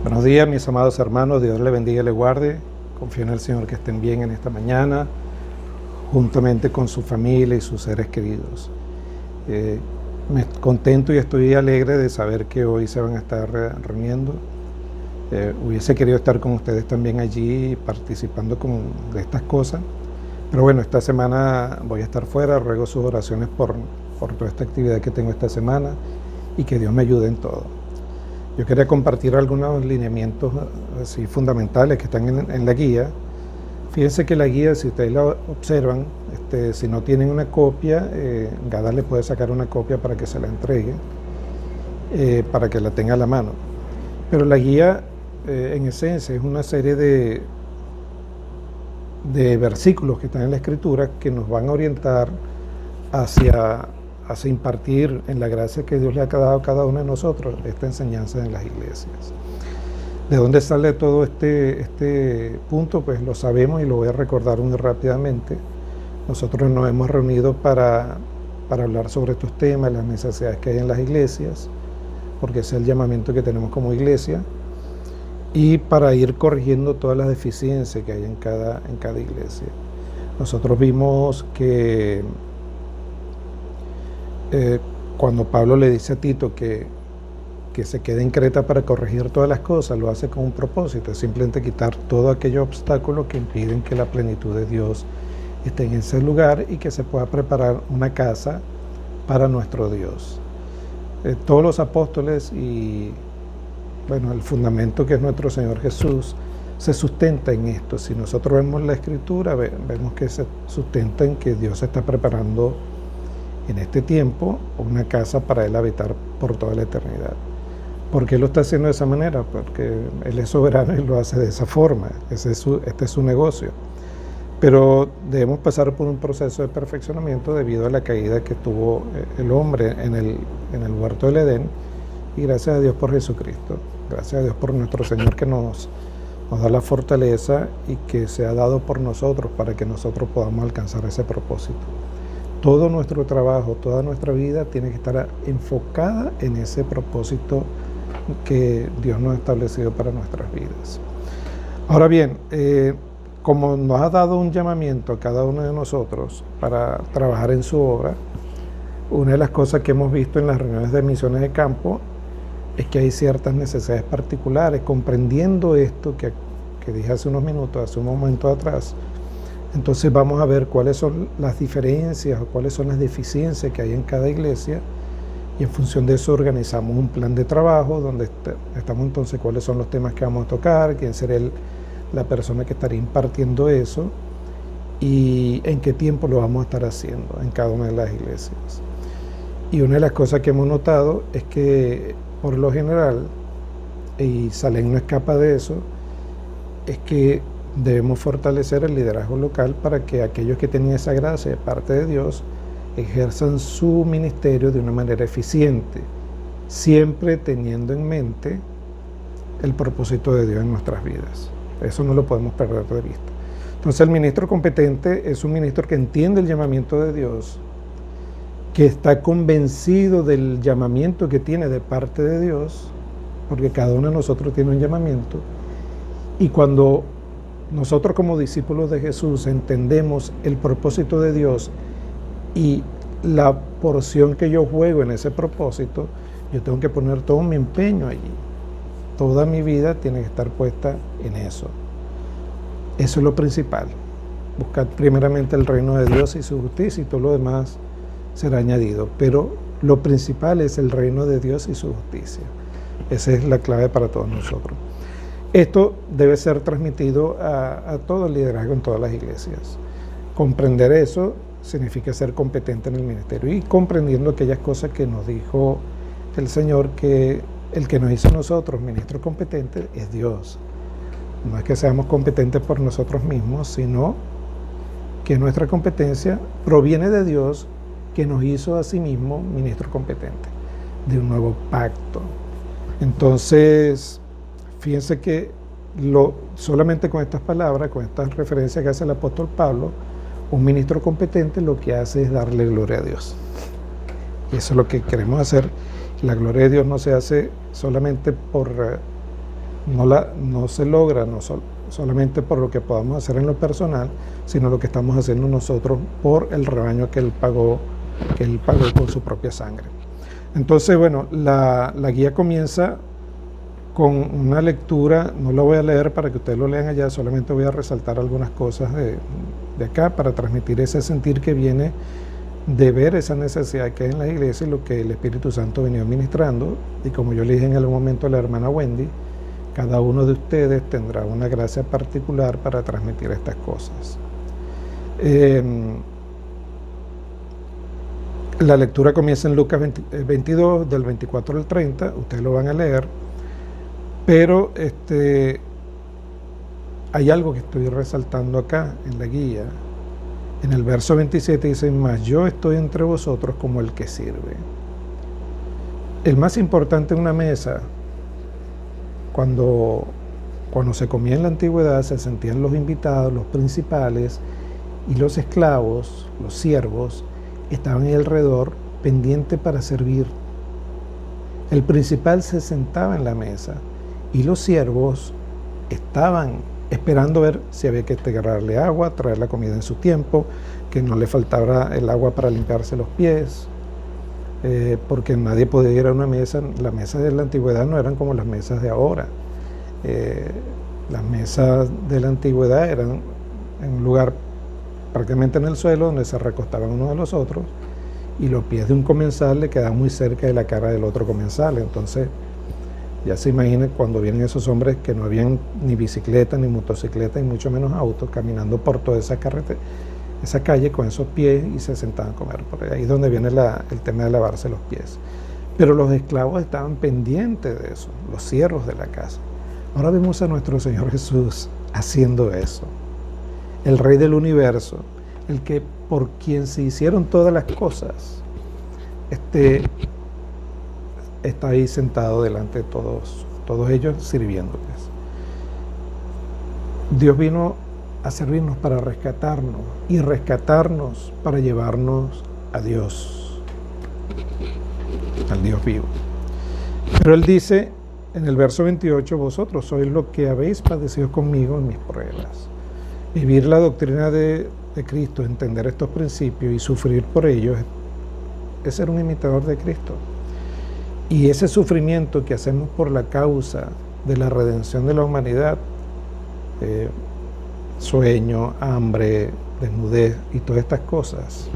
Buenos días, mis amados hermanos. Dios les bendiga y les guarde. Confío en el Señor que estén bien en esta mañana, juntamente con su familia y sus seres queridos. Me contento y estoy alegre de saber que hoy se van a estar reuniendo. Hubiese querido estar con ustedes también allí participando de estas cosas, pero bueno, esta semana voy a estar fuera. Ruego sus oraciones por toda esta actividad que tengo esta semana y que Dios me ayude en todo. Yo quería compartir algunos lineamientos así fundamentales que están en la guía. Fíjense que la guía, si ustedes la observan, si no tienen una copia, Gada le puede sacar una copia para que se la entregue, para que la tenga a la mano. Pero la guía, en esencia, es una serie de versículos que están en la Escritura que nos van a orientar hacia impartir en la gracia que Dios le ha dado a cada uno de nosotros esta enseñanza en las iglesias. ¿De dónde sale todo este punto? Pues lo sabemos y lo voy a recordar muy rápidamente. Nosotros nos hemos reunido para hablar sobre estos temas, las necesidades que hay en las iglesias, porque ese es el llamamiento que tenemos como iglesia, y para ir corrigiendo todas las deficiencias que hay en cada iglesia. Nosotros vimos que cuando Pablo le dice a Tito que se quede en Creta para corregir todas las cosas, lo hace con un propósito, es simplemente quitar todo aquello obstáculo que impiden que la plenitud de Dios esté en ese lugar y que se pueda preparar una casa para nuestro Dios. Todos los apóstoles y bueno, el fundamento que es nuestro Señor Jesús se sustenta en esto. Si nosotros vemos la Escritura, vemos que se sustenta en que Dios está preparando en este tiempo una casa para Él habitar por toda la eternidad. ¿Por qué lo está haciendo de esa manera? Porque Él es soberano y lo hace de esa forma. Este es su negocio. Pero debemos pasar por un proceso de perfeccionamiento debido a la caída que tuvo el hombre en el huerto del Edén. Y gracias a Dios por Jesucristo. Gracias a Dios por nuestro Señor que nos da la fortaleza y que se ha dado por nosotros para que nosotros podamos alcanzar ese propósito. Todo nuestro trabajo, toda nuestra vida tiene que estar enfocada en ese propósito que Dios nos ha establecido para nuestras vidas. Ahora bien, como nos ha dado un llamamiento a cada uno de nosotros para trabajar en su obra, una de las cosas que hemos visto en las reuniones de misiones de campo es que hay ciertas necesidades particulares. Comprendiendo esto que dije hace un momento atrás, entonces vamos a ver cuáles son las diferencias o cuáles son las deficiencias que hay en cada iglesia, y en función de eso organizamos un plan de trabajo donde estamos entonces cuáles son los temas que vamos a tocar, quién será la persona que estaría impartiendo eso y en qué tiempo lo vamos a estar haciendo en cada una de las iglesias. Y una de las cosas que hemos notado es que por lo general, y Salem no escapa de eso, es que debemos fortalecer el liderazgo local para que aquellos que tienen esa gracia de parte de Dios ejerzan su ministerio de una manera eficiente, siempre teniendo en mente el propósito de Dios en nuestras vidas. Eso no lo podemos perder de vista. Entonces el ministro competente es un ministro que entiende el llamamiento de Dios, que está convencido del llamamiento que tiene de parte de Dios, porque cada uno de nosotros tiene un llamamiento, y cuando nosotros como discípulos de Jesús entendemos el propósito de Dios y la porción que yo juego en ese propósito, yo tengo que poner todo mi empeño allí. Toda mi vida tiene que estar puesta en eso. Eso es lo principal. Buscar primeramente el reino de Dios y su justicia, y todo lo demás será añadido. Pero lo principal es el reino de Dios y su justicia. Esa es la clave para todos nosotros. Esto debe ser transmitido a todo el liderazgo en todas las iglesias. Comprender eso significa ser competente en el ministerio, y comprendiendo aquellas cosas que nos dijo el Señor, que el que nos hizo a nosotros ministros competentes es Dios. No es que seamos competentes por nosotros mismos, sino que nuestra competencia proviene de Dios, que nos hizo a sí mismo ministros competentes de un nuevo pacto. Entonces, fíjense que solamente con estas palabras, con estas referencias que hace el apóstol Pablo, un ministro competente lo que hace es darle gloria a Dios. Y eso es lo que queremos hacer. La gloria de Dios no se hace solamente por no se logra solamente por lo que podamos hacer en lo personal, sino lo que estamos haciendo nosotros por el rebaño que Él pagó con su propia sangre. Entonces, bueno, la guía comienza con una lectura, no lo voy a leer para que ustedes lo lean allá, solamente voy a resaltar algunas cosas de acá para transmitir ese sentir que viene de ver esa necesidad que hay en la iglesia y lo que el Espíritu Santo venía ministrando. Y como yo le dije en algún momento a la hermana Wendy, cada uno de ustedes tendrá una gracia particular para transmitir estas cosas. La lectura comienza en Lucas 22, del 24 al 30, ustedes lo van a leer, pero hay algo que estoy resaltando acá en la guía. En el verso 27 dice, mas yo estoy entre vosotros como el que sirve. El más importante en una mesa, cuando se comía en la antigüedad, se sentían los invitados, los principales, y los esclavos, los siervos, estaban ahí alrededor, pendientes para servir. El principal se sentaba en la mesa, y los siervos estaban esperando ver si había que agarrarle agua, traer la comida en su tiempo, que no le faltara el agua para limpiarse los pies, porque nadie podía ir a una mesa. Las mesas de la antigüedad no eran como las mesas de ahora. Las mesas de la antigüedad eran en un lugar prácticamente en el suelo, donde se recostaban unos a los otros, y los pies de un comensal le quedaban muy cerca de la cara del otro comensal. Entonces, ya se imaginen cuando vienen esos hombres que no habían ni bicicleta, ni motocicleta, y mucho menos autos, caminando por toda esa calle con esos pies, y se sentaban a comer. Por ahí es donde viene el tema de lavarse los pies. Pero los esclavos estaban pendientes de eso, los siervos de la casa. Ahora vemos a nuestro Señor Jesús haciendo eso. El Rey del universo, el que por quien se hicieron todas las cosas, está ahí sentado delante de todos ellos, sirviéndoles. Dios vino a servirnos para rescatarnos, y rescatarnos para llevarnos a Dios, al Dios vivo. Pero Él dice en el verso 28, vosotros sois lo que habéis padecido conmigo en mis pruebas. Vivir la doctrina de Cristo, entender estos principios y sufrir por ellos, es ser un imitador de Cristo. Y ese sufrimiento que hacemos por la causa de la redención de la humanidad, sueño, hambre, desnudez y todas estas cosas,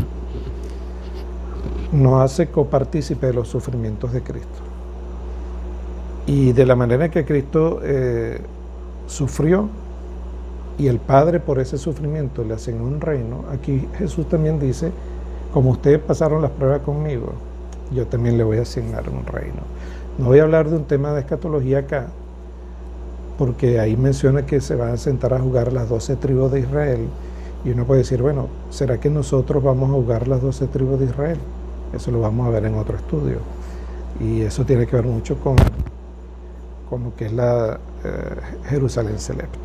nos hace copartícipe de los sufrimientos de Cristo. Y de la manera que Cristo sufrió, y el Padre por ese sufrimiento le asignó un reino, aquí Jesús también dice, como ustedes pasaron las pruebas conmigo, yo también le voy a asignar un reino. No voy a hablar de un tema de escatología acá, porque ahí menciona que se van a sentar a jugar las 12 tribus de Israel, y uno puede decir, bueno, ¿será que nosotros vamos a jugar las 12 tribus de Israel? Eso lo vamos a ver en otro estudio, y eso tiene que ver mucho con lo que es la Jerusalén celeste.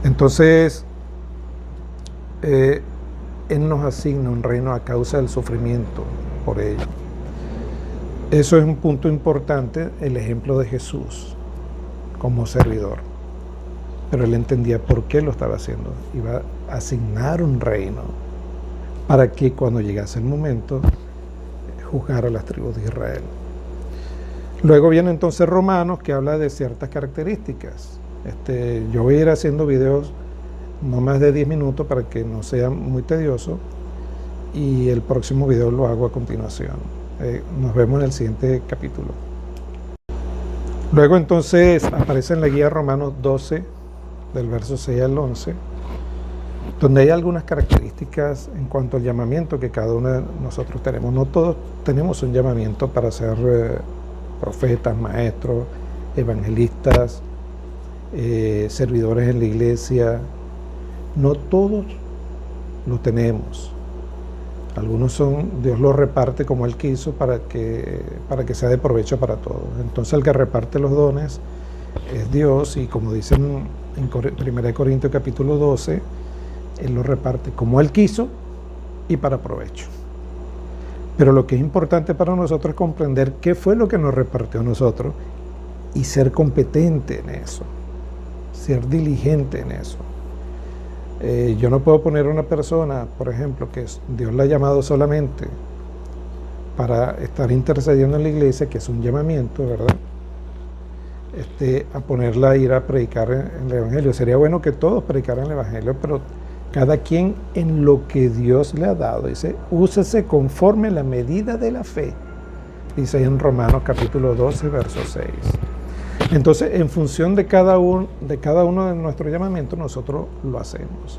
Entonces, Él nos asigna un reino a causa del sufrimiento por ello. Eso es un punto importante, el ejemplo de Jesús como servidor. Pero Él entendía por qué lo estaba haciendo. Iba a asignar un reino para que cuando llegase el momento juzgara a las tribus de Israel. Luego viene entonces Romanos, que habla de ciertas características. Yo voy a ir haciendo videos no más de 10 minutos para que no sea muy tedioso, y el próximo video lo hago a continuación. Nos vemos en el siguiente capítulo. Luego entonces aparece en la guía Romanos 12, del verso 6 al 11, donde hay algunas características en cuanto al llamamiento que cada uno de nosotros tenemos. No todos tenemos un llamamiento para ser profetas, maestros, evangelistas, servidores en la iglesia. No todos lo tenemos. Algunos Dios los reparte como Él quiso para que sea de provecho para todos. Entonces el que reparte los dones es Dios, y como dicen en 1 Corintios capítulo 12, Él los reparte como Él quiso y para provecho. Pero lo que es importante para nosotros es comprender qué fue lo que nos repartió a nosotros y ser competente en eso, ser diligente en eso. Yo no puedo poner a una persona, por ejemplo, que Dios la ha llamado solamente para estar intercediendo en la iglesia, que es un llamamiento, ¿verdad? A ponerla a ir a predicar en el Evangelio. Sería bueno que todos predicaran el Evangelio, pero cada quien en lo que Dios le ha dado. Dice, úsese conforme a la medida de la fe. Dice ahí en Romanos capítulo 12, verso 6. Entonces, en función de cada uno de nuestros llamamientos, nosotros lo hacemos.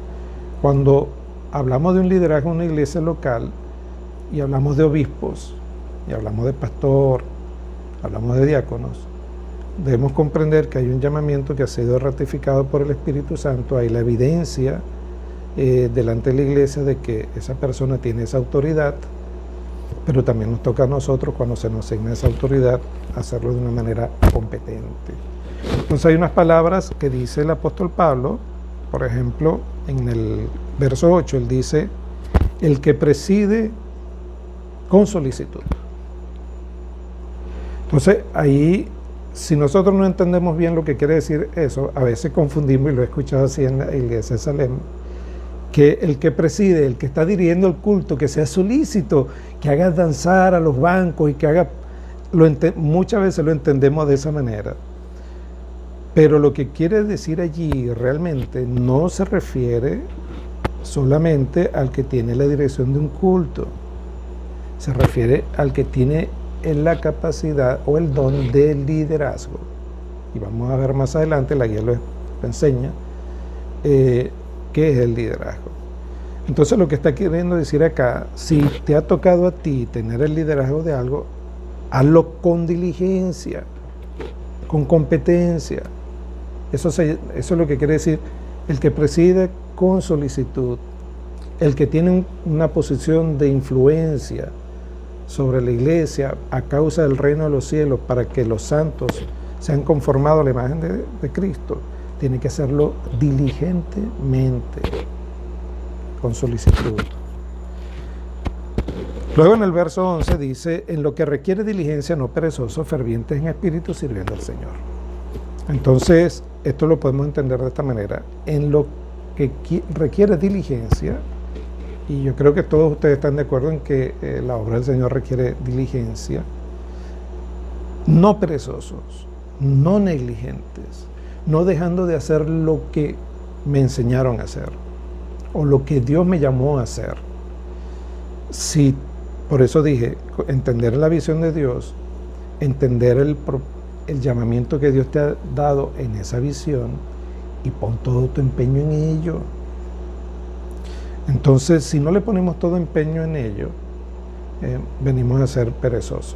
Cuando hablamos de un liderazgo en una iglesia local, y hablamos de obispos, y hablamos de pastor, hablamos de diáconos, debemos comprender que hay un llamamiento que ha sido ratificado por el Espíritu Santo. Hay la evidencia delante de la iglesia de que esa persona tiene esa autoridad, pero también nos toca a nosotros, cuando se nos asigna esa autoridad, hacerlo de una manera competente. Entonces hay unas palabras que dice el apóstol Pablo, por ejemplo, en el verso 8, él dice, el que preside con solicitud. Entonces ahí, si nosotros no entendemos bien lo que quiere decir eso, a veces confundimos, y lo he escuchado así en la iglesia de Salem, que el que preside, el que está dirigiendo el culto, que sea solícito, que haga danzar a los bancos y que haga... muchas veces lo entendemos de esa manera. Pero lo que quiere decir allí realmente no se refiere solamente al que tiene la dirección de un culto. Se refiere al que tiene la capacidad o el don de liderazgo. Y vamos a ver más adelante, la guía lo enseña, qué es el liderazgo. Entonces lo que está queriendo decir acá, si te ha tocado a ti tener el liderazgo de algo, hazlo con diligencia, con competencia. Eso es lo que quiere decir el que preside con solicitud, el que tiene una posición de influencia sobre la iglesia a causa del reino de los cielos para que los santos sean conformados a la imagen de Cristo. Tiene que hacerlo diligentemente, con solicitud. Luego en el verso 11 dice, en lo que requiere diligencia, no perezosos, fervientes en espíritu, sirviendo al Señor. Entonces, esto lo podemos entender de esta manera. En lo que requiere diligencia, y yo creo que todos ustedes están de acuerdo en que la obra del Señor requiere diligencia, no perezosos, no negligentes, no dejando de hacer lo que me enseñaron a hacer o lo que Dios me llamó a hacer. Si, por eso dije, entender la visión de Dios, entender el llamamiento que Dios te ha dado en esa visión y pon todo tu empeño en ello. Entonces, si no le ponemos todo empeño en ello, venimos a ser perezosos.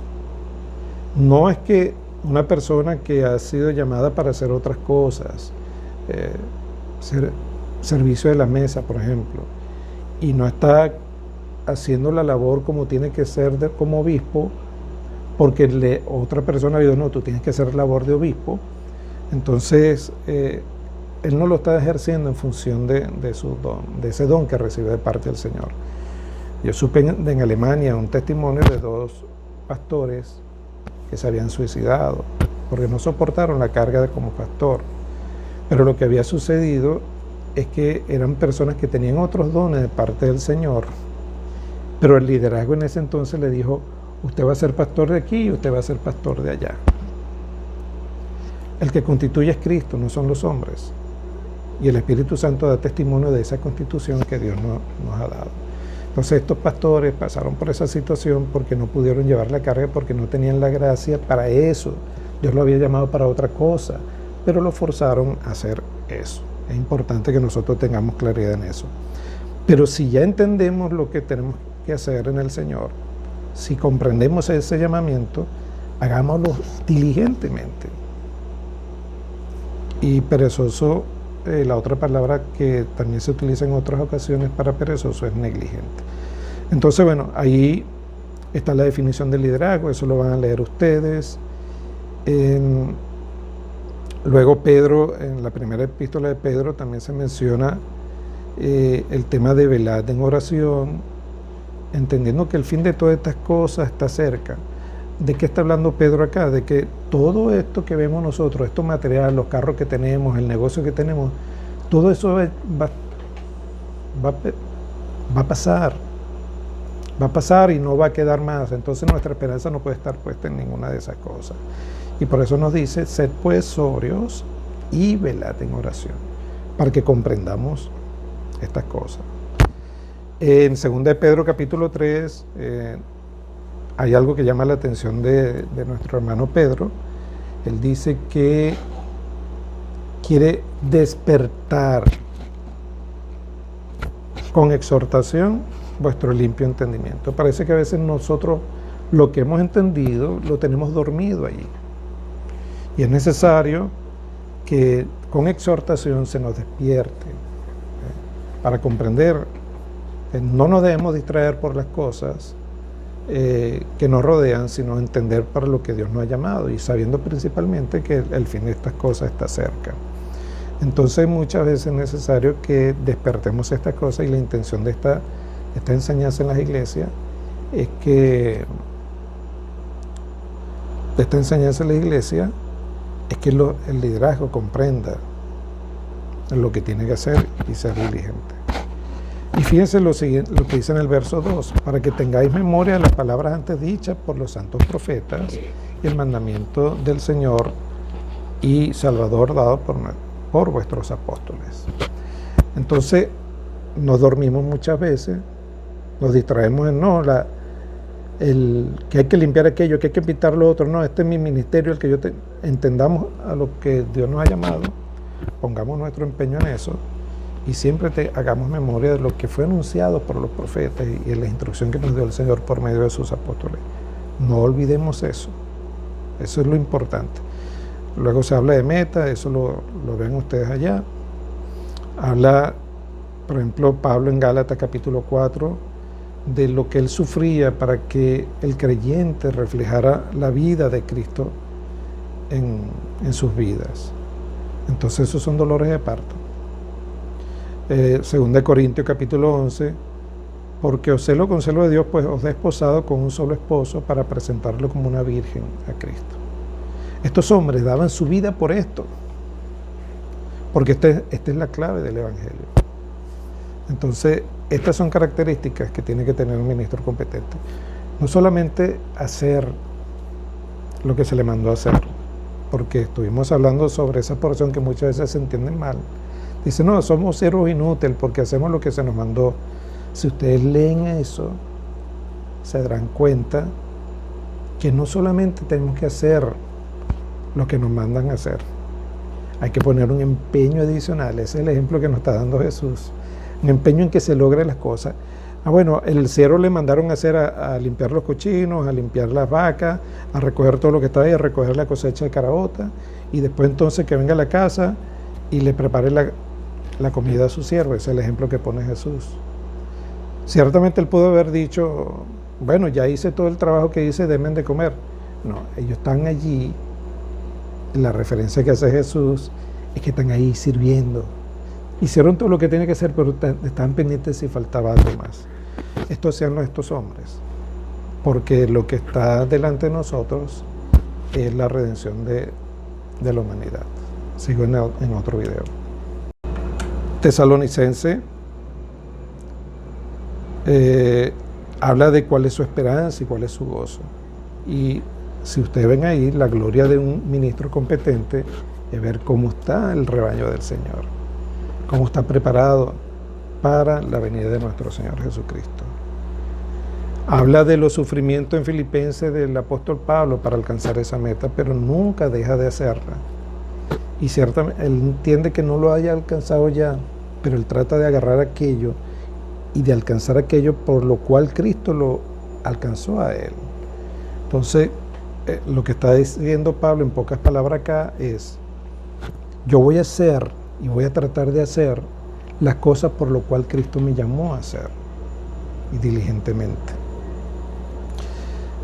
No es que una persona que ha sido llamada para hacer otras cosas, servicio de la mesa, por ejemplo, y no está haciendo la labor como tiene que ser como obispo, porque otra persona le dijo, no, tú tienes que hacer labor de obispo, entonces él no lo está ejerciendo en función de su don, de ese don que recibe de parte del Señor. Yo supe en Alemania un testimonio de 2 pastores que se habían suicidado porque no soportaron la carga como pastor. Pero lo que había sucedido es que eran personas que tenían otros dones de parte del Señor, pero el liderazgo en ese entonces le dijo, usted va a ser pastor de aquí y usted va a ser pastor de allá. El que constituye es Cristo, no son los hombres. Y el Espíritu Santo da testimonio de esa constitución que Dios nos ha dado. Entonces estos pastores pasaron por esa situación porque no pudieron llevar la carga, porque no tenían la gracia para eso. Dios lo había llamado para otra cosa, pero lo forzaron a hacer eso. Es importante que nosotros tengamos claridad en eso. Pero si ya entendemos lo que tenemos que hacer en el Señor, si comprendemos ese llamamiento, hagámoslo diligentemente. Y perezoso, la otra palabra que también se utiliza en otras ocasiones para perezoso es negligente. Entonces, bueno, ahí está la definición de liderazgo, eso lo van a leer ustedes. Luego Pedro, en la primera epístola de Pedro también se menciona el tema de velad en oración, entendiendo que el fin de todas estas cosas está cerca. ¿de qué está hablando Pedro acá? De que todo esto que vemos nosotros, estos materiales, los carros que tenemos, el negocio que tenemos, todo eso va a pasar y no va a quedar más. Entonces nuestra esperanza no puede estar puesta en ninguna de esas cosas. Y por eso nos dice, sed pues sobrios y velad en oración, para que comprendamos estas cosas. En 2 de Pedro capítulo 3 hay algo que llama la atención de nuestro hermano Pedro. Él dice que quiere despertar con exhortación vuestro limpio entendimiento. Parece que a veces nosotros lo que hemos entendido lo tenemos dormido allí. Y es necesario que con exhortación se nos despierte para comprender que no nos debemos distraer por las cosas que nos rodean, sino entender para lo que Dios nos ha llamado y sabiendo principalmente que el fin de estas cosas está cerca. Entonces muchas veces es necesario que despertemos estas cosas, y la intención de esta enseñanza en las iglesias es que el liderazgo comprenda lo que tiene que hacer y ser diligente. Y fíjense lo que dice en el verso 2, para que tengáis memoria de las palabras antes dichas por los santos profetas y el mandamiento del Señor y Salvador dado por vuestros apóstoles. Entonces, nos dormimos muchas veces, nos distraemos en que hay que limpiar aquello, que hay que pintar lo otro. No, este es mi ministerio, el que entendamos a lo que Dios nos ha llamado, pongamos nuestro empeño en eso y siempre hagamos memoria de lo que fue anunciado por los profetas y en la instrucción que nos dio el Señor por medio de sus apóstoles. No olvidemos eso es lo importante. Luego se habla de meta, eso lo ven ustedes allá. Habla, por ejemplo, Pablo en Gálatas capítulo 4, de lo que él sufría para que el creyente reflejara la vida de Cristo en sus vidas. Entonces esos son dolores de parto. 2 Corintios capítulo 11, porque os celo con celo de Dios, pues os he desposado con un solo esposo para presentarlo como una virgen a Cristo. Estos hombres daban su vida por esto, porque esta es la clave del Evangelio. Entonces, estas son características que tiene que tener un ministro competente. No solamente hacer lo que se le mandó a hacer, porque estuvimos hablando sobre esa porción que muchas veces se entiende mal. Dice, no, somos siervos inútiles porque hacemos lo que se nos mandó. Si ustedes leen eso, se darán cuenta que no solamente tenemos que hacer lo que nos mandan a hacer, hay que poner un empeño adicional. Ese es el ejemplo que nos está dando Jesús. Un empeño en que se logren las cosas. Bueno, el siervo le mandaron a hacer a limpiar los cochinos, a limpiar las vacas, a recoger todo lo que estaba ahí, a recoger la cosecha de caraota, y después entonces que venga a la casa y le prepare la comida a su siervo. Ese es el ejemplo que pone Jesús. Ciertamente él pudo haber dicho, bueno, ya hice todo el trabajo que hice, denme de comer. No, ellos están allí. La referencia que hace Jesús es que están ahí sirviendo. Hicieron todo lo que tenía que hacer, pero estaban pendientes si faltaba algo más. Estos sean estos hombres, porque lo que está delante de nosotros es la redención de la humanidad. Sigo en otro video. Tesalonicense habla de cuál es su esperanza y cuál es su gozo. Y si ustedes ven ahí, la gloria de un ministro competente es ver cómo está el rebaño del Señor, cómo está preparado para la venida de nuestro Señor Jesucristo. Habla de los sufrimientos en Filipenses del apóstol Pablo para alcanzar esa meta, pero nunca deja de hacerla. Y ciertamente él entiende que no lo haya alcanzado ya, pero él trata de agarrar aquello y de alcanzar aquello por lo cual Cristo lo alcanzó a él. Entonces, lo que está diciendo Pablo en pocas palabras acá es, yo voy a hacer y voy a tratar de hacer las cosas por lo cual Cristo me llamó a hacer, y diligentemente.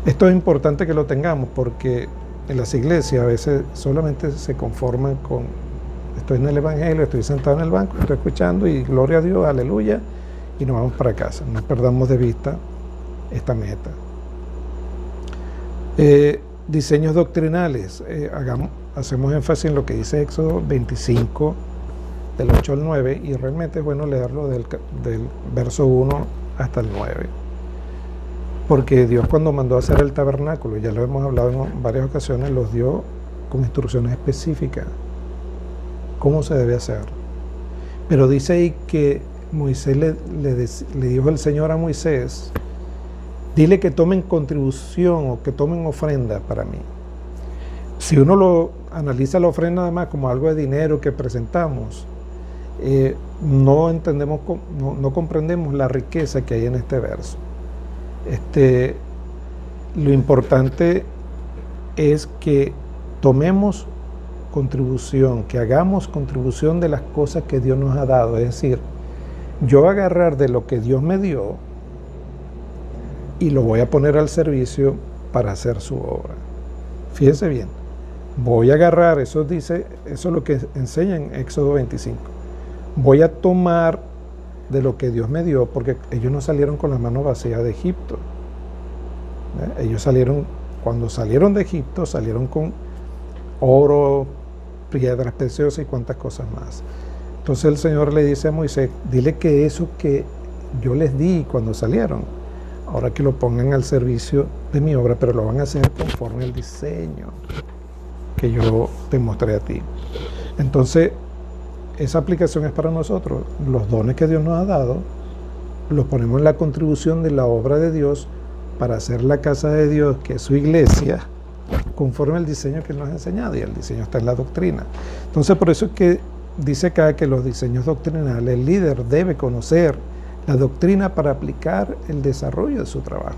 Esto es importante que lo tengamos, porque en las iglesias a veces solamente se conforman con, estoy en el Evangelio, estoy sentado en el banco, estoy escuchando y gloria a Dios, aleluya, y nos vamos para casa. No perdamos de vista esta meta. Diseños doctrinales. Hacemos énfasis en lo que dice Éxodo 25, del 8 al 9, y realmente es bueno leerlo del verso 1 hasta el 9. Porque Dios, cuando mandó a hacer el tabernáculo, ya lo hemos hablado en varias ocasiones, los dio con instrucciones específicas, cómo se debe hacer. Pero dice ahí que Moisés le dijo el Señor a Moisés: dile que tomen contribución o que tomen ofrenda para mí. Si uno lo analiza la ofrenda nada más como algo de dinero que presentamos, no entendemos, no comprendemos la riqueza que hay en este verso. Lo importante es que tomemos contribución, que hagamos contribución de las cosas que Dios nos ha dado. Es decir, yo agarrar de lo que Dios me dio y lo voy a poner al servicio para hacer su obra. Fíjense bien, voy a agarrar, eso es lo que enseña en Éxodo 25. Voy a tomar de lo que Dios me dio, porque ellos no salieron con las manos vacías de Egipto. Ellos cuando salieron de Egipto, salieron con oro, piedras preciosas y cuantas cosas más. Entonces el Señor le dice a Moisés: dile que eso que yo les di cuando salieron, ahora que lo pongan al servicio de mi obra, pero lo van a hacer conforme al diseño que yo te mostré a ti. Entonces, esa aplicación es para nosotros. Los dones que Dios nos ha dado, los ponemos en la contribución de la obra de Dios para hacer la casa de Dios, que es su iglesia, conforme al diseño que Él nos ha enseñado, y el diseño está en la doctrina. Entonces, por eso es que dice acá que los diseños doctrinales, el líder debe conocer la doctrina para aplicar el desarrollo de su trabajo.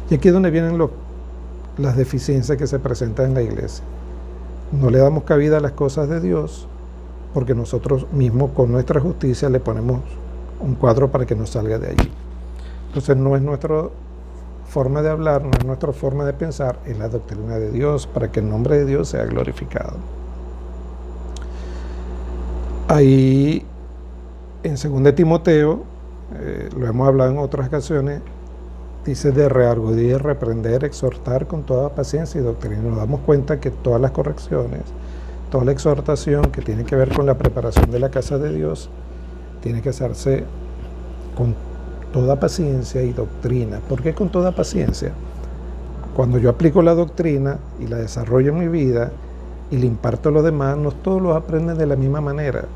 Y aquí es donde vienen las deficiencias que se presentan en la iglesia. No le damos cabida a las cosas de Dios porque nosotros mismos con nuestra justicia le ponemos un cuadro para que nos salga de allí. Entonces no es nuestra forma de hablar, no es nuestra forma de pensar, es la doctrina de Dios para que el nombre de Dios sea glorificado. Ahí en 2 Timoteo, lo hemos hablado en otras ocasiones, dice de redarguir, reprender, exhortar con toda paciencia y doctrina. Nos damos cuenta que todas las correcciones, toda la exhortación que tiene que ver con la preparación de la casa de Dios, tiene que hacerse con toda paciencia y doctrina. ¿Por qué con toda paciencia? Cuando yo aplico la doctrina y la desarrollo en mi vida y le imparto a los demás, no todos los aprenden de la misma manera.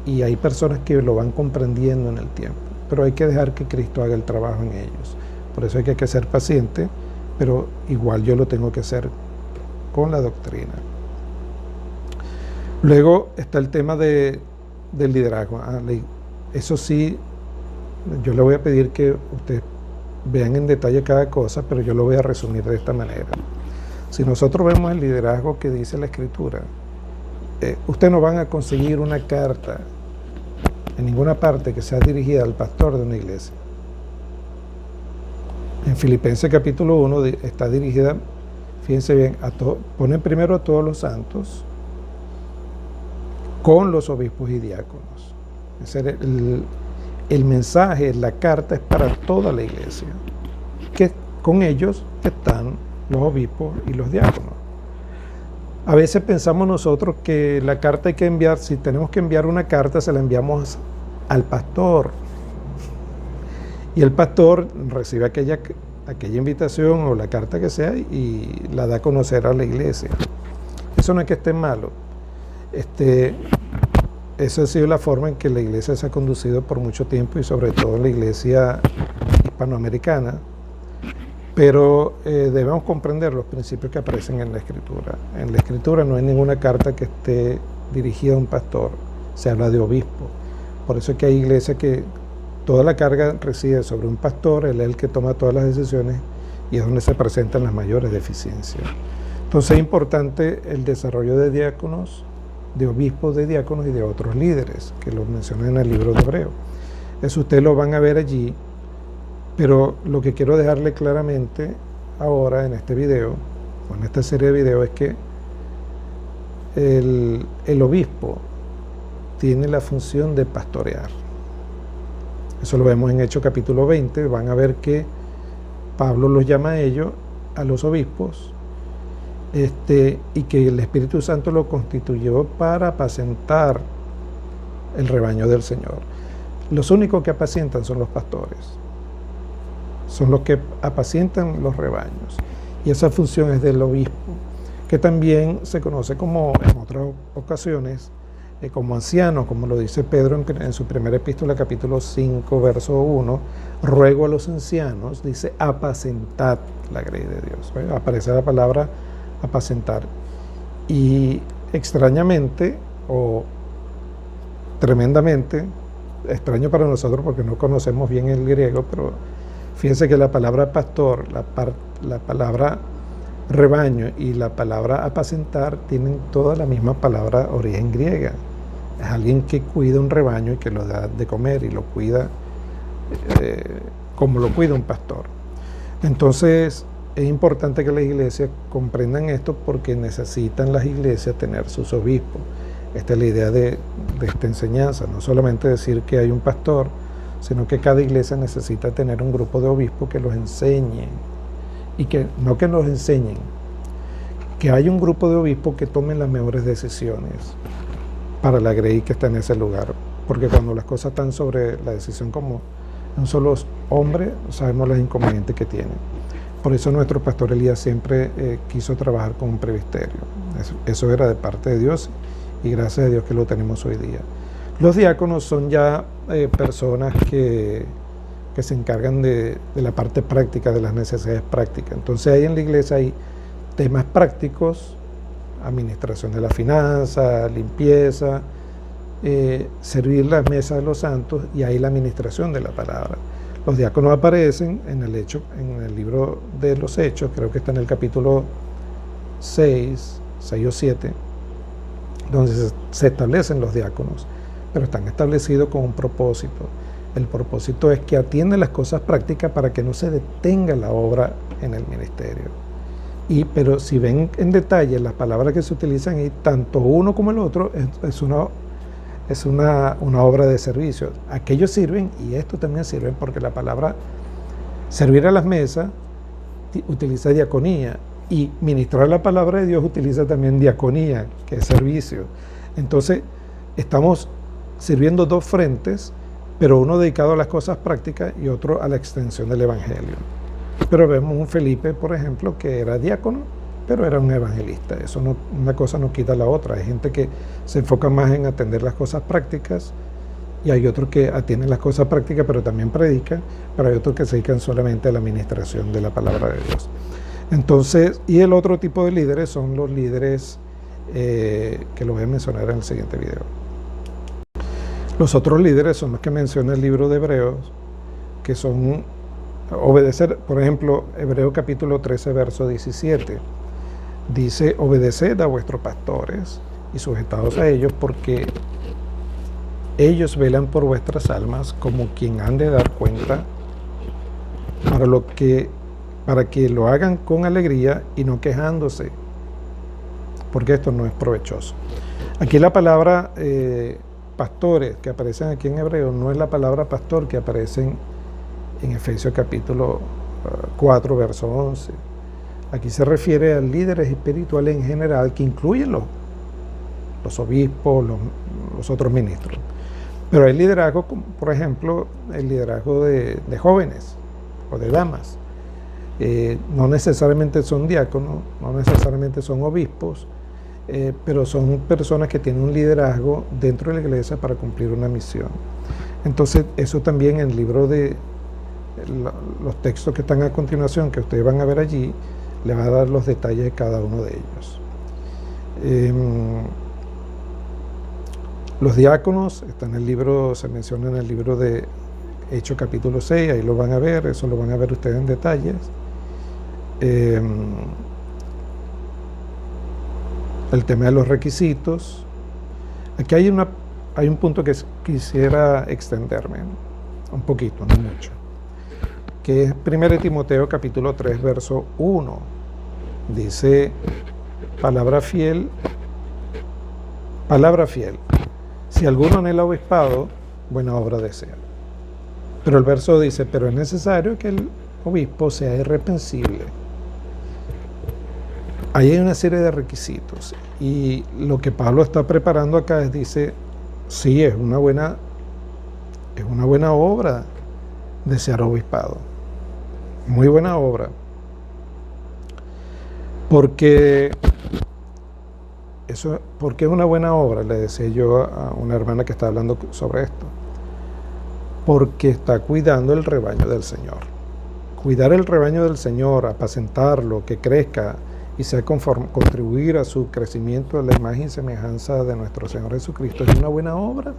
Y hay personas que lo van comprendiendo en el tiempo, pero hay que dejar que Cristo haga el trabajo en ellos. Por eso hay que ser paciente, pero igual yo lo tengo que hacer con la doctrina. Luego está el tema del liderazgo. Eso sí, yo le voy a pedir que ustedes vean en detalle cada cosa, pero yo lo voy a resumir de esta manera. Si nosotros vemos el liderazgo que dice la Escritura, ustedes no van a conseguir una carta en ninguna parte que sea dirigida al pastor de una iglesia. En Filipenses capítulo 1 está dirigida, fíjense bien, ponen primero a todos los santos con los obispos y diáconos. Ese el mensaje, la carta es para toda la iglesia, que con ellos están los obispos y los diáconos. A veces pensamos nosotros que la carta hay que enviar, si tenemos que enviar una carta, se la enviamos al pastor. Y el pastor recibe aquella invitación o la carta que sea y la da a conocer a la iglesia. Eso no es que esté malo. Esa ha sido la forma en que la iglesia se ha conducido por mucho tiempo y sobre todo la iglesia hispanoamericana. Pero debemos comprender los principios que aparecen en la Escritura. En la Escritura no hay ninguna carta que esté dirigida a un pastor, se habla de obispo. Por eso es que hay iglesias que toda la carga reside sobre un pastor, él es el que toma todas las decisiones y es donde se presentan las mayores deficiencias. Entonces es importante el desarrollo de diáconos, de obispos, de diáconos y de otros líderes, que los mencionan en el libro de Hebreo. Eso ustedes lo van a ver allí. Pero lo que quiero dejarle claramente ahora en este video, o en esta serie de videos, es que el obispo tiene la función de pastorear. Eso lo vemos en Hechos capítulo 20, van a ver que Pablo los llama a ellos a los obispos, y que el Espíritu Santo lo constituyó para apacentar el rebaño del Señor. Los únicos que apacientan son los pastores, son los que apacientan los rebaños, y esa función es del obispo, que también se conoce como, en otras ocasiones, como anciano, como lo dice Pedro en su primera epístola, capítulo 5, verso 1, ruego a los ancianos, dice, apacentad la grey de Dios. Aparece la palabra apacentar. Y extrañamente, o tremendamente, extraño para nosotros porque no conocemos bien el griego, pero fíjense que la palabra pastor, la palabra rebaño y la palabra apacentar tienen toda la misma palabra origen griega. Es alguien que cuida un rebaño y que lo da de comer y lo cuida como lo cuida un pastor. Entonces es importante que las iglesias comprendan esto, porque necesitan las iglesias tener sus obispos. Esta es la idea de esta enseñanza, no solamente decir que hay un pastor, sino que cada iglesia necesita tener un grupo de obispos que los enseñen, y que no que los enseñen, que haya un grupo de obispos que tomen las mejores decisiones para la grey que está en ese lugar, porque cuando las cosas están sobre la decisión como un solo hombre, sabemos los inconvenientes que tiene. Por eso nuestro pastor Elías siempre quiso trabajar con un presbiterio. Eso era de parte de Dios, y gracias a Dios que lo tenemos hoy día. Los diáconos son ya personas que se encargan de la parte práctica, de las necesidades prácticas. Entonces ahí en la iglesia hay temas prácticos, administración de la finanza, limpieza, servir las mesas de los santos, y ahí la administración de la palabra. Los diáconos aparecen en el libro de los Hechos, creo que está en el capítulo 6 o 7, donde se establecen los diáconos, pero están establecidos con un propósito. El propósito es que atienden las cosas prácticas para que no se detenga la obra en el ministerio. Pero si ven en detalle las palabras que se utilizan, y tanto uno como el otro es una obra de servicio. Aquellos sirven y estos también sirven, porque la palabra servir a las mesas utiliza diaconía, y ministrar la palabra de Dios utiliza también diaconía, que es servicio. Entonces estamos sirviendo dos frentes, pero uno dedicado a las cosas prácticas y otro a la extensión del evangelio. Pero vemos un Felipe, por ejemplo, que era diácono, pero era un evangelista. Eso no, una cosa no quita la otra. Hay gente que se enfoca más en atender las cosas prácticas, y hay otros que atienden las cosas prácticas pero también predican, pero hay otros que se dedican solamente a la administración de la palabra de Dios. Entonces, y el otro tipo de líderes son los líderes que lo voy a mencionar en el siguiente video. Los otros líderes son los que menciona el libro de Hebreos, que son obedecer. Por ejemplo, Hebreo capítulo 13, verso 17, dice: obedeced a vuestros pastores y sujetaos a ellos, porque ellos velan por vuestras almas como quien han de dar cuenta, para que lo hagan con alegría y no quejándose, porque esto no es provechoso. Aquí la palabra pastores que aparecen aquí en Hebreo no es la palabra pastor que aparece en Efesios capítulo 4, verso 11. Aquí se refiere a líderes espirituales en general, que incluyen los obispos, los otros ministros. Pero hay liderazgo, por ejemplo, el liderazgo de jóvenes o de damas. No necesariamente son diáconos, no necesariamente son obispos, pero son personas que tienen un liderazgo dentro de la iglesia para cumplir una misión. Entonces, eso también en el libro de los textos que están a continuación, que ustedes van a ver allí, le va a dar los detalles de cada uno de ellos. Los diáconos están en el libro, se menciona en el libro de Hechos capítulo 6, ahí lo van a ver, eso lo van a ver ustedes en detalles. El tema de los requisitos. Aquí hay un punto que quisiera extenderme un poquito, no mucho, que es 1 Timoteo capítulo 3, verso 1. Dice: palabra fiel, si alguno anhela obispado, buena obra desea. Pero el verso dice: pero es necesario que el obispo sea irreprensible, ahí hay una serie de requisitos. Y lo que Pablo está preparando acá es, dice, sí, es una buena obra desear obispado. Muy buena obra. Porque es una buena obra, le decía yo a una hermana que está hablando sobre esto. Porque está cuidando el rebaño del Señor. Cuidar el rebaño del Señor, apacentarlo, que crezca y sea contribuir a su crecimiento a la imagen y semejanza de nuestro Señor Jesucristo, es una buena obra.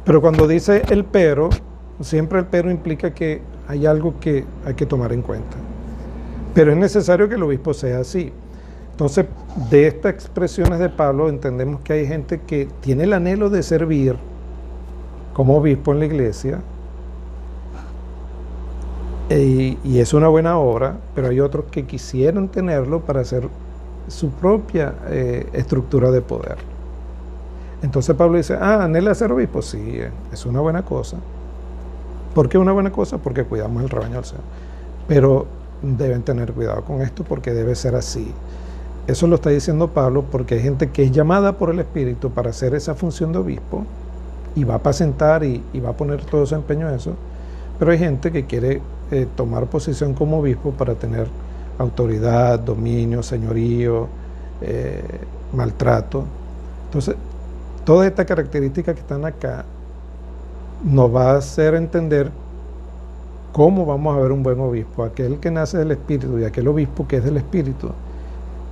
Pero cuando dice el pero, siempre el pero implica que hay algo que hay que tomar en cuenta. Pero es necesario que el obispo sea así. Entonces, de estas expresiones de Pablo entendemos que hay gente que tiene el anhelo de servir como obispo en la iglesia, y es una buena obra, pero hay otros que quisieran tenerlo para hacer su propia estructura de poder. Entonces Pablo dice, anhela ser obispo, sí, es una buena cosa. ¿Por qué una buena cosa? Porque cuidamos el rebaño del Señor. Pero deben tener cuidado con esto porque debe ser así. Eso lo está diciendo Pablo porque hay gente que es llamada por el Espíritu para hacer esa función de obispo y va a apacentar y va a poner todo su empeño en eso, pero hay gente que quiere tomar posición como obispo para tener autoridad, dominio, señorío, maltrato. Entonces, todas estas características que están acá nos va a hacer entender cómo vamos a ver un buen obispo. Aquel que nace del Espíritu y aquel obispo que es del Espíritu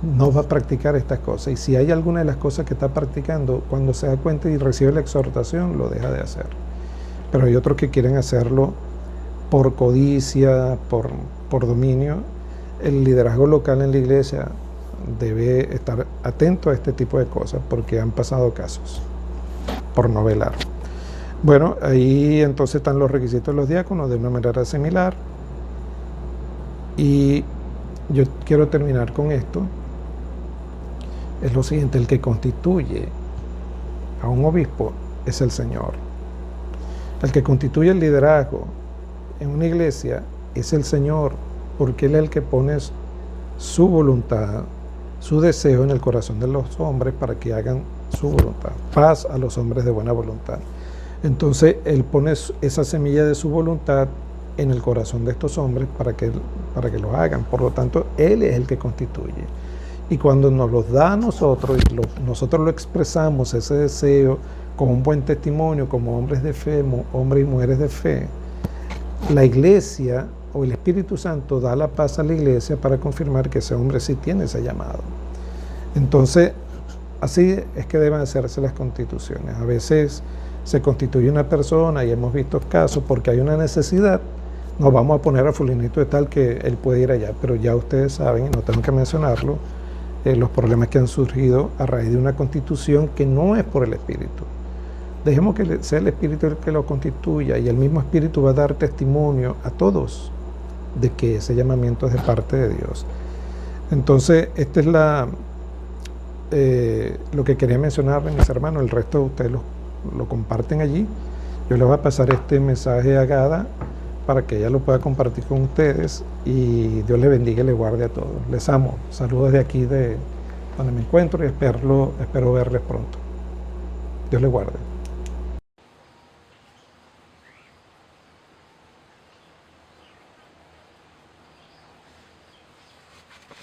no va a practicar estas cosas. Y si hay alguna de las cosas que está practicando, cuando se da cuenta y recibe la exhortación, lo deja de hacer. Pero hay otros que quieren hacerlo por codicia, por dominio. El liderazgo local en la iglesia debe estar atento a este tipo de cosas porque han pasado casos por no velar. Bueno, ahí entonces están los requisitos de los diáconos de una manera similar. Y yo quiero terminar con esto. Es lo siguiente, el que constituye a un obispo es el Señor. El que constituye el liderazgo en una iglesia es el Señor, porque Él es el que pone su voluntad, su deseo en el corazón de los hombres para que hagan su voluntad. Paz a los hombres de buena voluntad. Entonces Él pone esa semilla de su voluntad en el corazón de estos hombres para que lo hagan. Por lo tanto, Él es el que constituye. Y cuando nos los da a nosotros, y nosotros lo expresamos, ese deseo, con un buen testimonio, como hombres de fe, hombres y mujeres de fe, la iglesia o el Espíritu Santo da la paz a la iglesia para confirmar que ese hombre sí tiene ese llamado. Entonces, así es que deben hacerse las constituciones. A veces se constituye una persona y hemos visto casos porque hay una necesidad. Nos vamos a poner a fulanito de tal que él puede ir allá, pero ya ustedes saben, y no tengo que mencionarlo, los problemas que han surgido a raíz de una constitución que no es por el Espíritu. Dejemos que sea el Espíritu el que lo constituya y el mismo Espíritu va a dar testimonio a todos de que ese llamamiento es de parte de Dios. Entonces, esta es lo que quería mencionarles, mis hermanos. El resto ustedes lo comparten allí. Yo les voy a pasar este mensaje a Gada para que ella lo pueda compartir con ustedes y Dios les bendiga y les guarde a todos. Les amo. Saludos de aquí de donde me encuentro y espero verles pronto. Dios les guarde.